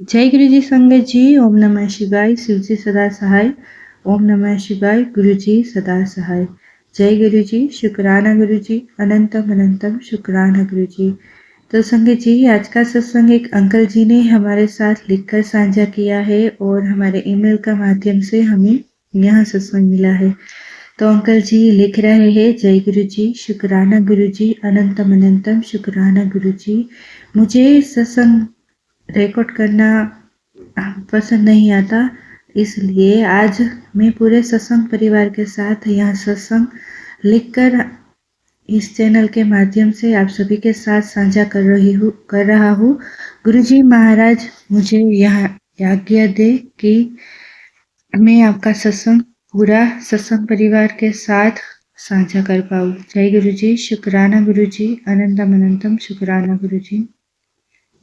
जय गुरु जी संगत जी। ओम नमः शिवाय। शिव जी सदा सहाय। ओम नमः शिवाय। गुरु जी सदा सहाय। जय गुरु जी। शुक्राना गुरु जी। अनंतम अनंतम शुक्राना गुरु जी। तो संगत जी, आज का सत्संग एक अंकल जी ने हमारे साथ लिखकर साझा किया है और हमारे ईमेल का माध्यम से हमें यहाँ सत्संग मिला है। तो अंकल जी लिख रहे हैं, जय गुरु जी, शुक्राना गुरु जी, अनंतम अनंतम शुक्राना गुरु जी। मुझे सत्संग रिकॉर्ड करना पसंद नहीं आता, इसलिए आज मैं पूरे सत्संग परिवार के साथ यहाँ सत्संग लिखकर इस चैनल के माध्यम से आप सभी के साथ साझा कर रहा हूँ। गुरुजी महाराज मुझे यह आज्ञा दे कि मैं आपका सत्संग पूरा सत्संग परिवार के साथ साझा कर पाऊँ। जय गुरु जी। शुक्राना गुरु जी। अनंतम अनंतम शुक्राना गुरु जी।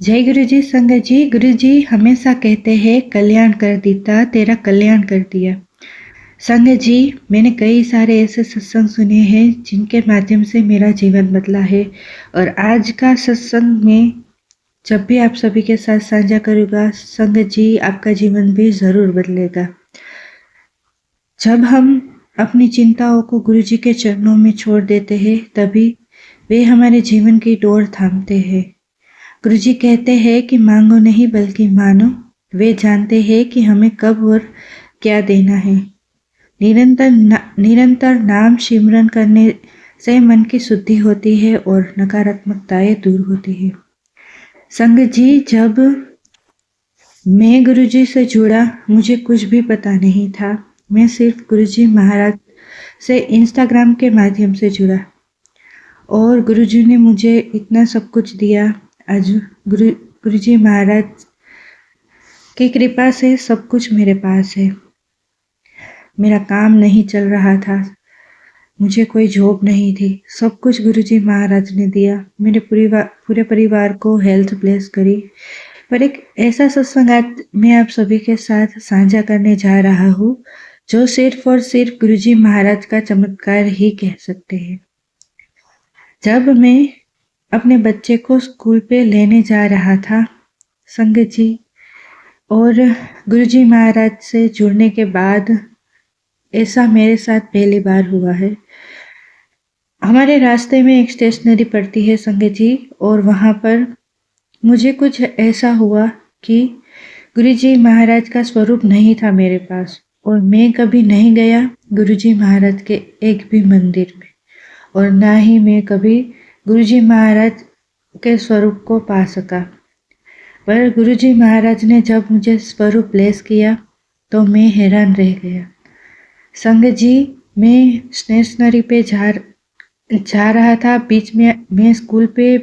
जय गुरु जी संगत जी। गुरु जी हमेशा कहते हैं, कल्याण कर दीता तेरा कल्याण कर दिया। संगत जी, मैंने कई सारे ऐसे सत्संग सुने हैं जिनके माध्यम से मेरा जीवन बदला है, और आज का सत्संग में जब भी आप सभी के साथ साझा करूँगा, संगत जी आपका जीवन भी जरूर बदलेगा। जब हम अपनी चिंताओं को गुरु जी के चरणों में छोड़ देते हैं, तभी वे हमारे जीवन की डोर थामते हैं। गुरुजी कहते हैं कि मांगो नहीं बल्कि मानो। वे जानते हैं कि हमें कब और क्या देना है। निरंतर नाम सिमरन करने से मन की शुद्धि होती है और नकारात्मकताएं दूर होती है। संगत जी, जब मैं गुरुजी से जुड़ा, मुझे कुछ भी पता नहीं था। मैं सिर्फ गुरुजी महाराज से इंस्टाग्राम के माध्यम से जुड़ा और गुरुजी ने मुझे इतना सब कुछ दिया। आज गुरुजी महाराज की कृपा से सब कुछ मेरे पास है। मेरा काम नहीं चल रहा था, मुझे कोई जॉब नहीं थी, सब कुछ गुरुजी महाराज ने दिया। मेरे पूरे परिवार को हेल्थ ब्लेस करी। पर एक ऐसा सत्संग आज मैं आप सभी के साथ साझा करने जा रहा हूँ, जो सिर्फ और सिर्फ गुरुजी महाराज का चमत्कार ही कह सकते हैं। जब मैं अपने बच्चे को स्कूल पे लेने जा रहा था, संगत जी, और गुरुजी महाराज से जुड़ने के बाद ऐसा मेरे साथ पहली बार हुआ है। हमारे रास्ते में एक स्टेशनरी पड़ती है संगत जी, और वहाँ पर मुझे कुछ ऐसा हुआ कि गुरुजी महाराज का स्वरूप नहीं था मेरे पास, और मैं कभी नहीं गया गुरुजी महाराज के एक भी मंदिर में, और ना ही मैं कभी गुरुजी महाराज के स्वरूप को पा सका। पर गुरुजी महाराज ने जब मुझे स्वरूप ब्लेस किया तो मैं हैरान रह गया। संगत जी, मैं स्टेशनरी पे जा रहा था। बीच में मैं स्कूल पे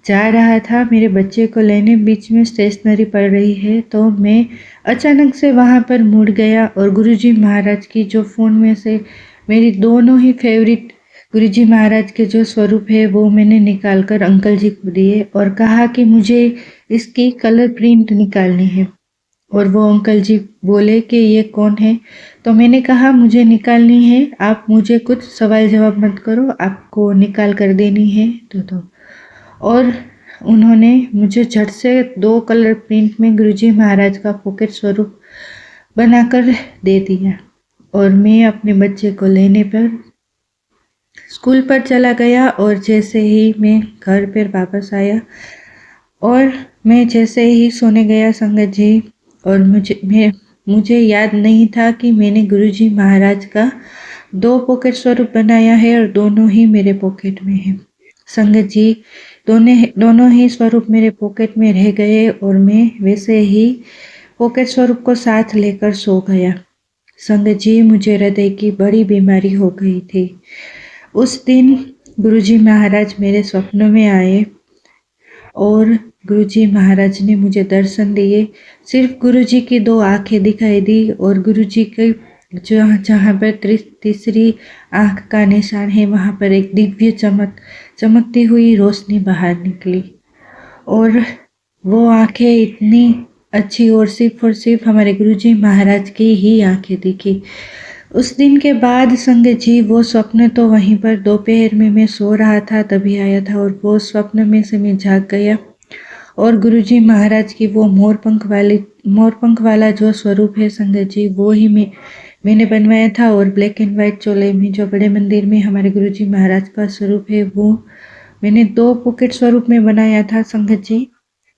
जा रहा था मेरे बच्चे को लेने, बीच में स्टेशनरी पड़ रही है, तो मैं अचानक से वहाँ पर मुड़ गया और गुरुजी महाराज की जो फ़ोन में से मेरी दोनों ही फेवरेट गुरुजी महाराज के जो स्वरूप है वो मैंने निकाल कर अंकल जी को दिए और कहा कि मुझे इसकी कलर प्रिंट निकालनी है। और वो अंकल जी बोले कि ये कौन है, तो मैंने कहा मुझे निकालनी है, आप मुझे कुछ सवाल जवाब मत करो, आपको निकाल कर देनी है तो। और उन्होंने मुझे झट से 2 कलर प्रिंट में गुरुजी महाराज का पॉकेट स्वरूप बनाकर दे दिया, और मैं अपने बच्चे को लेने पर स्कूल पर चला गया। और जैसे ही मैं घर पर वापस आया और मैं जैसे ही सोने गया संगत जी, और मुझे याद नहीं था कि मैंने गुरुजी महाराज का 2 पॉकेट स्वरूप बनाया है और दोनों ही मेरे पॉकेट में है। संगत जी, दोनों ही स्वरूप मेरे पॉकेट में रह गए और मैं वैसे ही पॉकेट स्वरूप को साथ लेकर सो गया। संगत जी, मुझे हृदय की बड़ी बीमारी हो गई थी। उस दिन गुरुजी महाराज मेरे स्वप्न में आए और गुरुजी महाराज ने मुझे दर्शन दिए। सिर्फ गुरुजी की 2 आंखें दिखाई दी और गुरुजी के जहाँ पर तीसरी आंख का निशान है, वहाँ पर एक दिव्य चमकती हुई रोशनी बाहर निकली, और वो आंखें इतनी अच्छी और सिर्फ हमारे गुरुजी महाराज की ही आंखें दिखी। उस दिन के बाद संगत जी, वो स्वप्न तो वहीं पर दोपहर में मैं सो रहा था तभी आया था, और वो स्वप्न में से मैं जाग गया और गुरुजी महाराज की वो मोर पंख वाला जो स्वरूप है संगत जी, वो ही मैंने बनवाया था। और ब्लैक एंड वाइट चोले में जो बड़े मंदिर में हमारे गुरुजी महाराज का स्वरूप है, वो मैंने 2 पॉकेट स्वरूप में बनाया था संगत जी,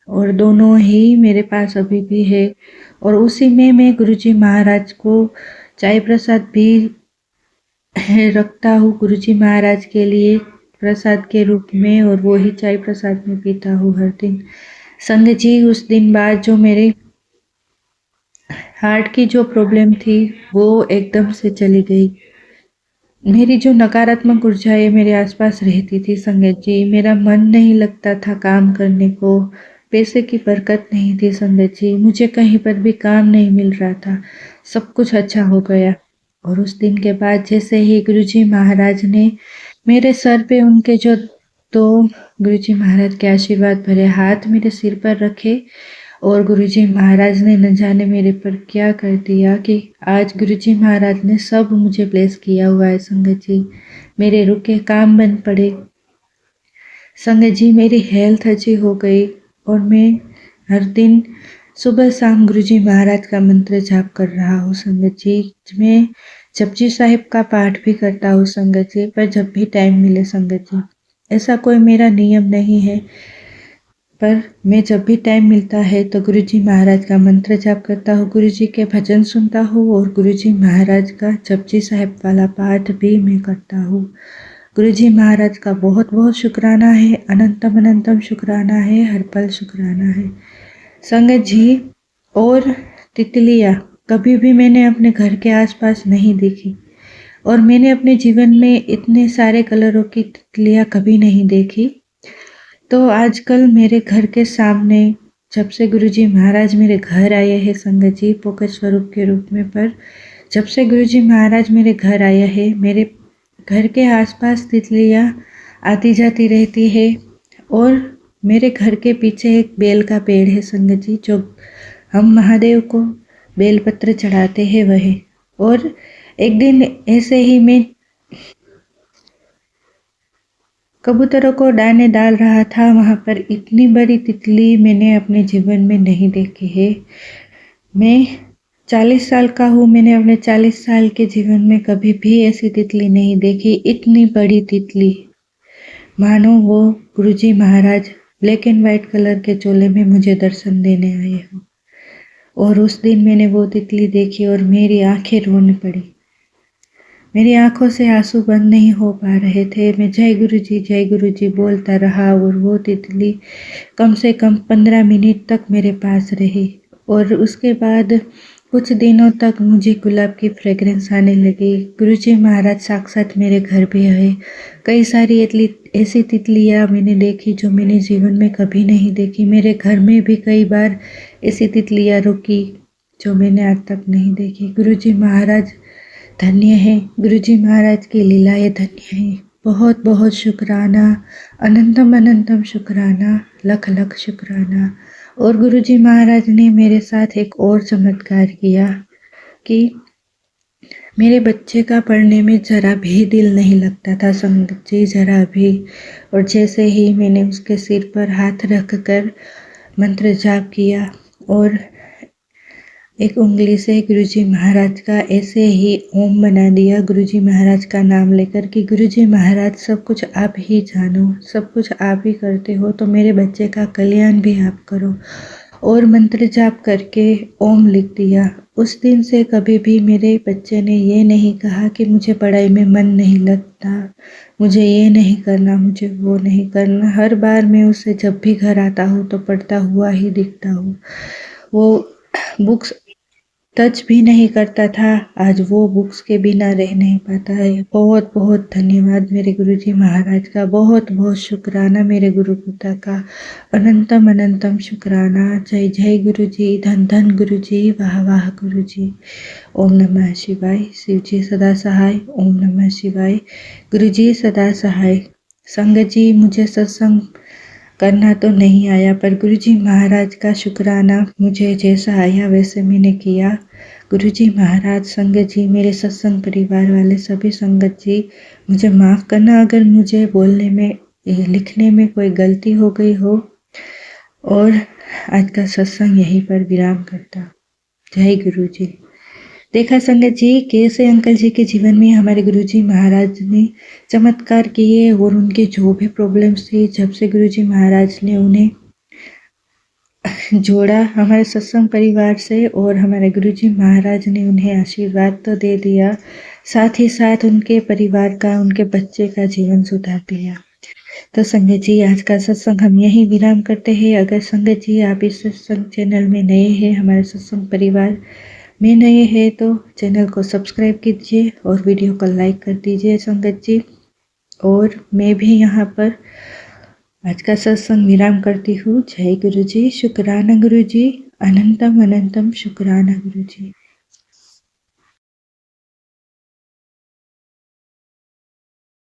और दोनों ही मेरे पास अभी भी है। और उसी में मैं गुरुजी महाराज को चाय प्रसाद भी रखता हूँ गुरुजी महाराज के लिए प्रसाद के रूप में, और वो ही चाय प्रसाद में पीता हूँ हर दिन संगत जी। उस दिन बाद जो मेरे हार्ट की जो प्रॉब्लम थी वो एकदम से चली गई। मेरी जो नकारात्मक ऊर्जाएं मेरे आसपास रहती थी संगत जी, मेरा मन नहीं लगता था काम करने को, पैसे की बरकत नहीं थी संगत जी, मुझे कहीं पर भी काम नहीं मिल रहा था, सब कुछ अच्छा हो गया। और उस दिन के बाद जैसे ही गुरुजी महाराज ने मेरे सर पे उनके जो 2 गुरुजी महाराज के आशीर्वाद भरे हाथ मेरे सिर पर रखे, और गुरुजी महाराज ने न जाने मेरे पर क्या कर दिया कि आज गुरुजी महाराज ने सब मुझे ब्लेस किया हुआ है संगत जी। मेरे रुके काम बन पड़े संगत जी, मेरी हेल्थ अच्छी हो गई, और मैं हर दिन सुबह शाम गुरुजी महाराज का मंत्र जाप कर रहा हूँ संगत जी। मैं जपजी साहिब का पाठ भी करता हूँ संगत जी, पर जब भी टाइम मिले संगत जी, ऐसा कोई मेरा नियम नहीं है, पर मैं जब भी टाइम मिलता है तो गुरुजी महाराज का मंत्र जाप करता हूँ, गुरुजी के भजन सुनता हूँ, और गुरुजी महाराज का जपजी साहिब वाला पाठ भी मैं करता हूँ। गुरुजी महाराज का बहुत बहुत शुक्राना है, अनंतम अनंतम शुक्राना है, हर पल शुक्राना है संगत जी। और तितलियाँ कभी भी मैंने अपने घर के आसपास नहीं देखी, और मैंने अपने जीवन में इतने सारे कलरों की तितलियाँ कभी नहीं देखी। तो आजकल मेरे घर के सामने जब से गुरुजी महाराज मेरे घर आए हैं संगत जी पोकट स्वरूप के रूप में, पर जब से गुरुजी महाराज मेरे घर आया है, मेरे घर के आसपास तितलियाँ आती जाती रहती है। और मेरे घर के पीछे एक बेल का पेड़ है संगत जी, जो हम महादेव को बेलपत्र चढ़ाते हैं वह। और एक दिन ऐसे ही मैं कबूतरों को दाने डाल रहा था, वहाँ पर इतनी बड़ी तितली मैंने अपने जीवन में नहीं देखी है। मैं 40 साल का हूँ, मैंने अपने 40 साल के जीवन में कभी भी ऐसी तितली नहीं देखी, इतनी बड़ी तितली, मानो वो गुरुजी महाराज ब्लैक एंड वाइट कलर के चोले में मुझे दर्शन देने आए हो। और उस दिन मैंने वो तितली देखी और मेरी आंखें रोने पड़ी, मेरी आंखों से आंसू बंद नहीं हो पा रहे थे। मैं जय गुरुजी बोलता रहा, और वो तितली कम से कम 15 मिनट तक मेरे पास रही। और उसके बाद कुछ दिनों तक मुझे गुलाब की फ्रेग्रेंस आने लगी। गुरुजी महाराज साक्षात मेरे घर भी आए। कई सारी ऐसी तितलियाँ मैंने देखी जो मैंने जीवन में कभी नहीं देखी। मेरे घर में भी कई बार ऐसी तितलियाँ रुकी जो मैंने आज तक नहीं देखी। गुरुजी महाराज धन्य है, गुरुजी महाराज की लीलाएं धन्य है। बहुत बहुत शुक्राना, अनंतम अनंतम शुक्राना, लख लख शुक्राना। और गुरुजी महाराज ने मेरे साथ एक और चमत्कार किया कि मेरे बच्चे का पढ़ने में जरा भी दिल नहीं लगता था संगत जी, जरा भी। और जैसे ही मैंने उसके सिर पर हाथ रख कर मंत्र जाप किया और एक उंगली से गुरुजी महाराज का ऐसे ही ओम बना दिया, गुरुजी महाराज का नाम लेकर कि गुरुजी महाराज सब कुछ आप ही जानो, सब कुछ आप ही करते हो, तो मेरे बच्चे का कल्याण भी आप करो। और मंत्र जाप करके ओम लिख दिया। उस दिन से कभी भी मेरे बच्चे ने ये नहीं कहा कि मुझे पढ़ाई में मन नहीं लगता, मुझे ये नहीं करना, मुझे वो नहीं करना। हर बार मैं उसे जब भी घर आता हूँ तो पढ़ता हुआ ही दिखता हूँ। वो बुक्स टच भी नहीं करता था, आज वो बुक्स के बिना रह नहीं पाता है। बहुत बहुत धन्यवाद मेरे गुरुजी महाराज का, बहुत बहुत शुक्राना मेरे गुरु पिता का, अनंतम अनंतम शुक्राना। जय जय गुरुजी, धन धन गुरुजी, वाह वाह गुरुजी। ओम नमः शिवाय। शिव जी सदा सहाय। ओम नमः शिवाय। गुरुजी सदा सहाय। संगत जी, मुझे सत्संग करना तो नहीं आया, पर गुरुजी महाराज का शुक्राना मुझे जैसा आया वैसे मैंने किया। गुरुजी महाराज, संगत जी, मेरे सत्संग परिवार वाले सभी संगत जी, मुझे माफ़ करना अगर मुझे बोलने में लिखने में कोई गलती हो गई हो। और आज का सत्संग यहीं पर विराम करता। जय गुरु जी। देखा संगत जी कैसे अंकल जी के जीवन में हमारे गुरु जी महाराज ने चमत्कार किए और उनके जो भी प्रॉब्लम्स थी, जब से गुरु जी महाराज ने उन्हें जोड़ा हमारे सत्संग परिवार से और हमारे गुरुजी महाराज ने उन्हें आशीर्वाद तो दे दिया, साथ ही साथ उनके परिवार का, उनके बच्चे का जीवन सुधार दिया। तो संगत जी आज का सत्संग हम यहीं विराम करते हैं। अगर संगत जी आप इस सत्संग चैनल में नए हैं, हमारे सत्संग परिवार में नए हैं, तो चैनल को सब्सक्राइब कीजिए और वीडियो को लाइक कर दीजिए संगत जी। और मैं भी यहाँ पर आज का सत्संग विराम करती हूँ। जय गुरु जी। शुक्राना गुरु जी। अनंतम अनंतम शुक्राना गुरु जी।